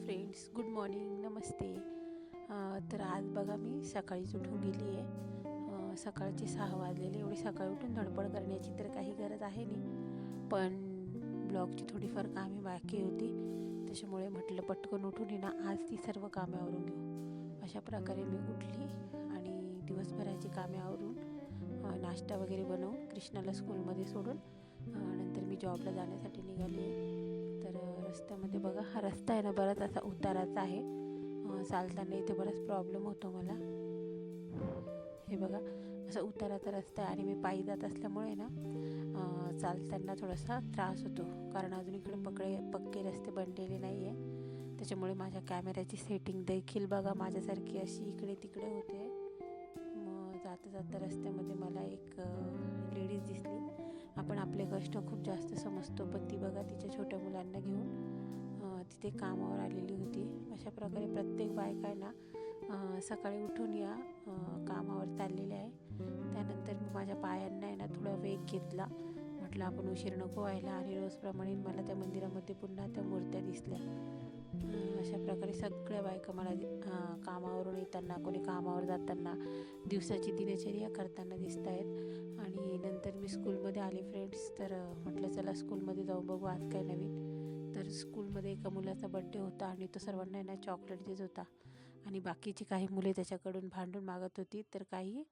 Friends, good morning, नमस्ते. तर आज बघा मी सकाळीच उठून गेली आहे. सकाळचे 6 वाजलेले. एवढी सकाळी उठून धडपड करण्याची तर काही गरज आहे नाही, पण ब्लॉगची थोडीफार कामे बाकी होती. त्याच्यामुळे म्हटलं पटकन उठून ना आज ती सर्व कामे आवरून घेऊ. अशा प्रकारे मी उठली आणि दिवसभराची कामे आवरून नाश्ता वगैरे बनवून कृष्णाला स्कूलमध्ये सोडून नंतर मी जॉबला जाण्यासाठी निघाली. तर रस्त्यामध्ये बघा, हा रस्ता आहे ना बराच असा उताराचा आहे. चालताना इथे बराच प्रॉब्लेम होतो मला. हे बघा, असा उताराचा रस्ता आहे आणि मी पायी जात असल्यामुळे ना चालताना थोडासा त्रास होतो, कारण अजून इकडे पक्के रस्ते बनलेले नाही आहे. त्याच्यामुळे माझ्या कॅमेऱ्याची सेटिंग देखील बघा माझ्यासारखी अशी इकडे तिकडे होते. मग जाता जाता रस्त्यामध्ये मला एक लेडीज दिसली. आपण आपले कष्ट खूप जास्त समजतो, पण ती बघा तिच्या छोट्या मुलांना घेऊन तिथे कामावर आलेली होती. अशा प्रकारे प्रत्येक बायका आहे ना सकाळी उठून या कामावर चाललेल्या आहे. त्यानंतर मी माझ्या पायांना आहे ना थोडा वेग घेतला. म्हटलं आपण उशीर नको व्हायला, आणि रोजप्रमाणे मला त्या मंदिरामध्ये पुन्हा त्या मूर्त्या दिसल्या. अशा प्रकारे सगळ्या बायका मला कामावरून येताना, कोणी कामावर जाताना, दिवसाची दिनचर्या करताना दिसत आहेत. आणि नंतर मी स्कूलमध्ये आले फ्रेंड्स. तर म्हटलं चला स्कूलमध्ये जाऊन बघू आज काय नवीन. तर स्कूलमध्ये एका मुलाचा बड्डे होता आणि तो सर्वांना ना चॉकलेट देत होता, आणि बाकीची काही मुले त्याच्याकडून भांडून मागत होती, तर काही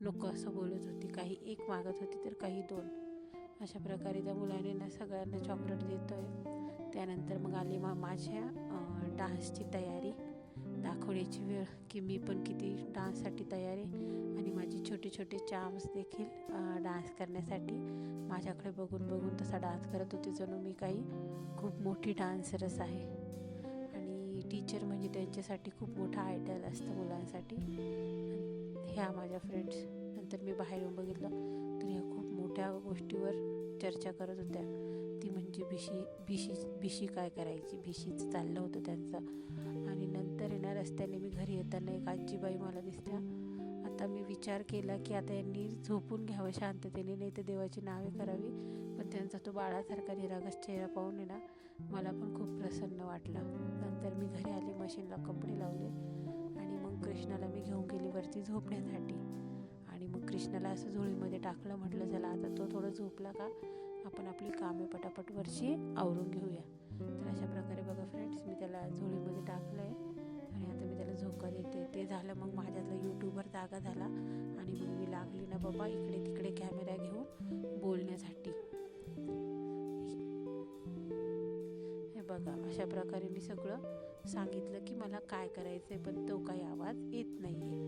नको असं बोलत होती. काही एक मागत होती तर काही 2. अशा प्रकारे त्या मुलाने ना सगळ्यांना चॉकलेट देतो आहे. त्यानंतर मग आली माझ्या डान्सची तयारी दाखवण्याची वेळ, की मी पण किती डान्ससाठी तयार आहे. आणि माझे छोटे छोटे चाम्स देखील डान्स करण्यासाठी माझ्याकडे बघून बघून तसा डान्स करत होते, जणू मी काही खूप मोठी डान्सरच आहे. आणि टीचर म्हणजे त्यांच्यासाठी खूप मोठा आयडल असतं मुलांसाठी. ह्या माझ्या फ्रेंड्स. नंतर मी बाहेर येऊन बघितलं तर ह्या खूप मोठ्या गोष्टीवर चर्चा करत होत्या. ती म्हणजे भिशी काय करायची, भिशीचं चाललं होतं त्यांचं. आणि नंतर येणार रस्त्याने मी घरी येताना एक आजीबाई मला दिसल्या. आता मी विचार केला की आता यांनी झोपून घ्यावं शांततेने, नाही तर देवाची नावे करावी. पण त्यांचा तो बाळासारखा निरागस चेहरा पाहून ना मला पण खूप प्रसन्न वाटलं. नंतर मी घरी आले, मशीनला कपडे लावले आणि मग कृष्णाला मी घेऊन गेली वरती झोपण्यासाठी. आणि मग कृष्णाला असं झोळीमध्ये टाकलं. म्हटलं चला आता तो थोडं झोपला का आपण आपली कामे पटापट वरची आवरून घेऊया. तर अशा प्रकारे बघा फ्रेंड्स, मी त्याला झोळीमध्ये टाकलं आहे आणि आता मी त्याला झोका देते. ते झालं मग माझ्यातला यूट्यूबर जागा झाला आणि मग मी लागली ना बाबा इकडे तिकडे कॅमेरा घेऊन बोलण्यासाठी. हे बघा, अशा प्रकारे मी सगळं सांगितलं की मला काय करायचं आहे, पण तो काही आवाज येत नाही आहे.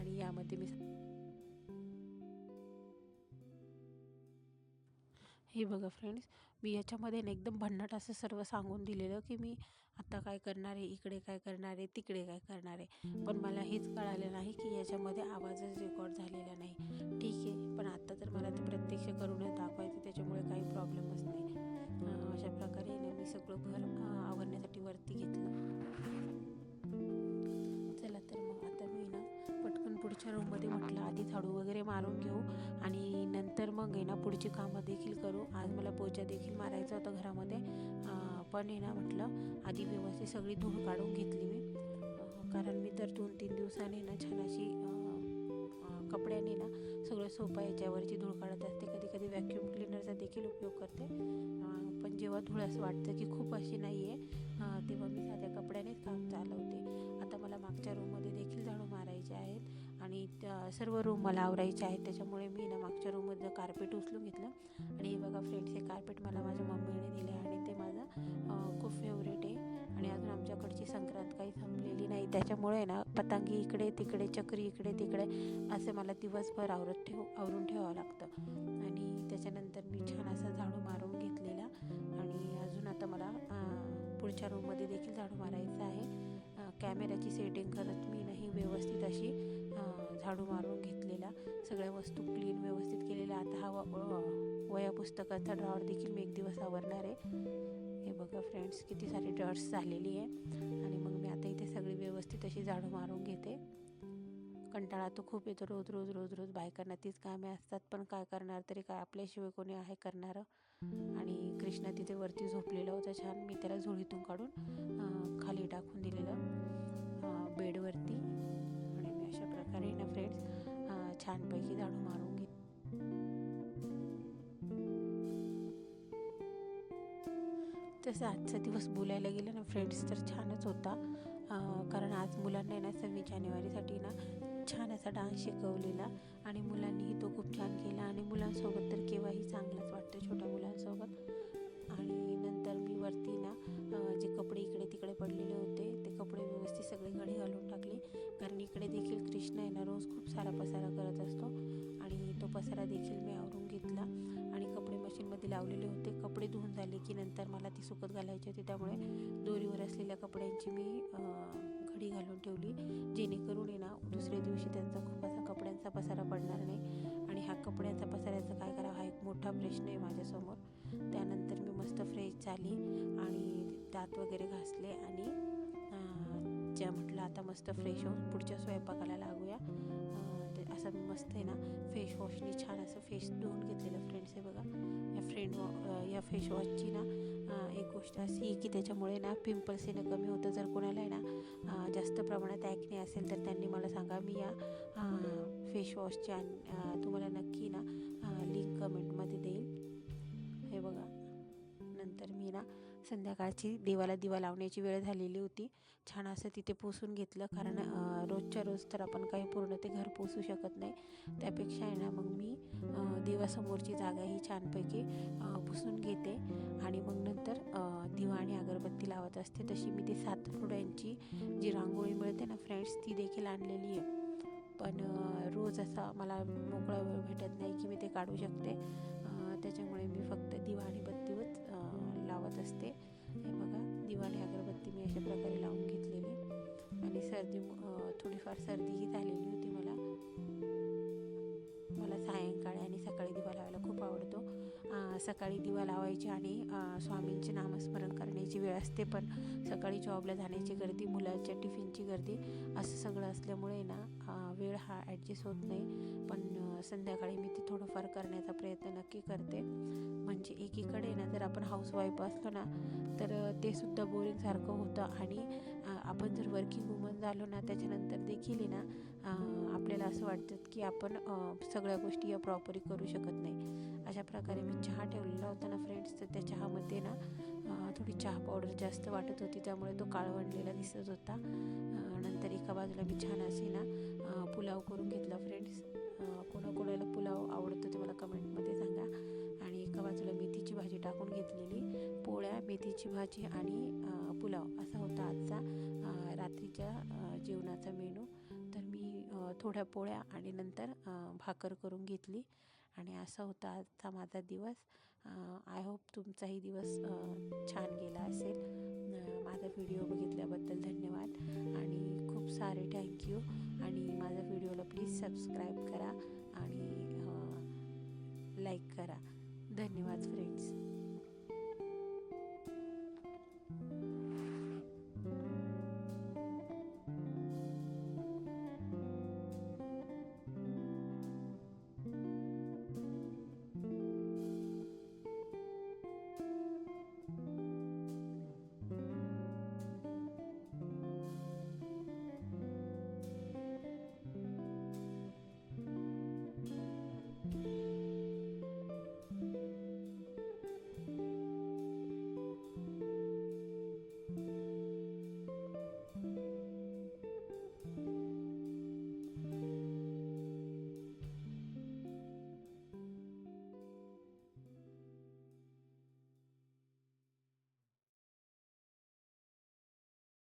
आणि यामध्ये मी हे बघा फ्रेंड्स, मी याच्यामध्ये ना एकदम भन्नाट असं सर्व सांगून दिलेलं की मी आता काय करणार आहे, इकडे काय करणार आहे, तिकडे काय करणार आहे. पण मला हेच कळालं नाही की याच्यामध्ये आवाजच रेकॉर्ड झालेला नाही. ठीक आहे, पण आता तर मला ते प्रत्यक्ष करूनच दाखवायचं, त्याच्यामुळे काही प्रॉब्लेमच नाही. अशा प्रकारे ना मी सगळं घर आवरण्यासाठी वरती घेतलं. चला तर मग आता मी ना पटकन पुढच्या रूममध्ये म्हटलं आधी झाडू वगैरे मारून घेऊ आणि नंतर मग आहे ना पुढची कामं देखील करू. आज मला पोचा देखील मारायचा होता घरामध्ये, पण आहे ना म्हटलं आधी व्यवस्थित सगळी धूळ काढून घेतली मी. कारण मी तर 2-3 दिवसांनी ना छान अशी कपड्याने ना सगळं सोफा याच्यावरची धूळ काढत असते. कधी कधी व्हॅक्यूम क्लिनरचा देखील उपयोग करते. पण जेव्हा धूळ असं वाटतं की खूप अशी नाही आहे, तेव्हा मी साध्या कपड्यानेच काम चालवते. आता मला मागच्या रूममध्ये देखील झाडू मारायचे आहेत आणि त्या सर्व रूम मला आवरायचे आहेत. त्याच्यामुळे मी ना मागच्या रूममधलं कार्पेट उचलून घेतलं. आणि हे बघा फ्रेंड्स, हे कार्पेट मला माझ्या मम्मीने दिले आणि ते माझं खूप फेवरेट आहे. आणि अजून आमच्याकडची संक्रांत काही संपलेली नाही, त्याच्यामुळे ना पतंगी इकडे तिकडे, चक्री इकडे तिकडे असं मला दिवसभर आवरून ठेवावं लागतं. आणि त्याच्यानंतर मी छान असा झाडू मारून घेतलेला. आणि अजून आता मला पुढच्या रूममध्ये देखील झाडू मारायचं आहे. कॅमेऱ्याची सेटिंग करत मी नाही व्यवस्थित अशी झाडू मारून घेतलेला. सगळ्या वस्तू क्लीन व्यवस्थित केलेल्या. आता हा वह्या पुस्तकाचा ड्रॉवर देखील मी एक दिवस आवरणार आहे. हे बघा फ्रेंड्स, किती सारी डॉट्स झालेली आहे. आणि मग मी आता इथे सगळी व्यवस्थित अशी झाडू मारून घेते. कंटाळा तो खूप येतो, रोज रोज रोज तीच कामे असतात, पण काय करणार, तरी काय आपल्याशिवाय कोणी आहे करणारं. आणि कृष्णा तिथे वरती झोपलेला होता छान. मी त्याला झोळीतून काढून खाली टाकून दिलेलं बेडवरती. आणि मी अशा प्रकारे ना फ्रेंड्स छानपैकी झाडू मारून घेतली. तसं आजचा दिवस बोलायला गेलं ना फ्रेंड्स तर छानच होता. कारण आज मुलांना ना 26 जानेवारीसाठी ना छान असा डान्स शिकवलेला आणि मुलांनीही तो खूप छान केला. आणि मुलांसोबत तर केव्हाही चांगलंच वाटतं, छोट्या मुलांसोबत. आणि नंतर मी वरती ना जे कपडे इकडे तिकडे पडलेले होते ते कपडे व्यवस्थित सगळे घडी घालून टाकले. कारण इकडे देखील कृष्णा आहे ना रोज खूप सारा पसारा करत असतो आणि तो पसारा देखील मी आवरून घेतला. आणि कपडे मशीनमध्ये लावलेले होते. कपडे धुवून झाले की नंतर मला ती सुकत घालायची होती, त्यामुळे दोरीवर असलेल्या कपड्यांची मी घडी घालून ठेवली, जेणेकरून आहे ना दुसऱ्या दिवशी त्यांचा खूप असा कपड्यांचा पसारा पडणार नाही. आणि हा कपड्यांचा पसाऱ्याचा काय करावा हा एक मोठा प्रश्न आहे माझ्यासमोर. त्यानंतर मी मस्त फ्रेश झाली आणि दात वगैरे घासले आणि ज्या म्हटलं आता मस्त फ्रेश होऊन पुढच्या स्वयंपाकाला लागूया. असं मी मस्त आहे ना फेस वॉशनी छान असं फेस धुवून घेतलेलं फ्रेंड्स. हे बघा या फेस वॉशची ना एक गोष्ट अशी की त्याच्यामुळे ना पिंपल्स येणं कमी होतं. जर कोणाला आहे ना जास्त प्रमाणात ॲक्ने असेल तर त्यांनी मला सांगा, मी या फेस वॉशची तुम्हाला नक्की ना लिंक कमेंटमध्ये देईल. हे बघा, नंतर मी ना संध्याकाळची देवाला दिवा लावण्याची वेळ झालेली होती. छान असं तिथे पुसून घेतलं, कारण रोजच्या रोज तर आपण काही पूर्ण ते घर पुसू शकत नाही. त्यापेक्षा आहे ना मग मी देवासमोरची जागा ही छानपैकी पुसून घेते आणि मग नंतर दिवा आणि अगरबत्ती लावत असते. तशी मी ते 7 फुड्यांची जी रांगोळी मिळते ना फ्रेंड्स ती देखील आणलेली आहे. पण रोज असा मला मोकळा वेळ भेटत नाही की मी ते काढू शकते. त्याच्यामुळे मी फक्त दिवा आणि बत्तीवरच लावत असते. हे बघा, दिवा आणि अगरबत्ती मी अशा प्रकारे लावून घेतलेली. आणि थोडीफार सर्दीही झालेली होती मला सायंकाळी आणि सकाळी दिवा लावायला खूप आवडतो. सकाळी दिवा लावायची आणि स्वामींचे नामस्मरण करण्याची वेळ असते, पण सकाळी जॉबला जाण्याची गर्दी, मुलाच्या टिफिनची गर्दी असं सगळं असल्यामुळे ना वेळ हा ॲडजस्ट होत नाही. पण संध्याकाळी मी ते थोडंफार करण्याचा प्रयत्न नक्की करते. म्हणजे एकीकडे ना जर आपण हाऊसवाईफ असलो ना तर ते सुद्धा बोरिंगसारखं होतं. आणि आपण जर वर्किंग वुमन झालो ना त्याच्यानंतर देखील ना आपल्याला असं वाटतं की आपण सगळ्या गोष्टी या प्रॉपरली करू शकत नाही. अशा प्रकारे मी चहा ठेवलेला होता ना फ्रेंड्स, तर त्या चहामध्ये ना थोडी चहा पावडर जास्त वाटत होती, त्यामुळे तो काळवंडलेला दिसत होता. नंतर एका बाजूला मी छान अशी ना पुलाव करून घेतला फ्रेंड्स. कोणाकोणाला पुलाव आवडतो ते मला कमेंटमध्ये सांगा. आणि एका बाजूला मेथीची भाजी टाकून घेतलेली, पोळ्या, मेथीची भाजी आणि पुलाव असा होता आजचा रात्रीच्या जेवणाचा मेनू. तर मी थोड्या पोळ्या आणि नंतर भाकर करून घेतली आणि असा होता आजचा माझा दिवस. आय होप तुमचाही दिवस छान गेला असेल. माझा व्हिडिओ बघितल्याबद्दल धन्यवाद आणि खूप सारे थँक्यू. आणि माझ्या व्हिडिओला प्लीज सबस्क्राईब करा आणि लाईक करा.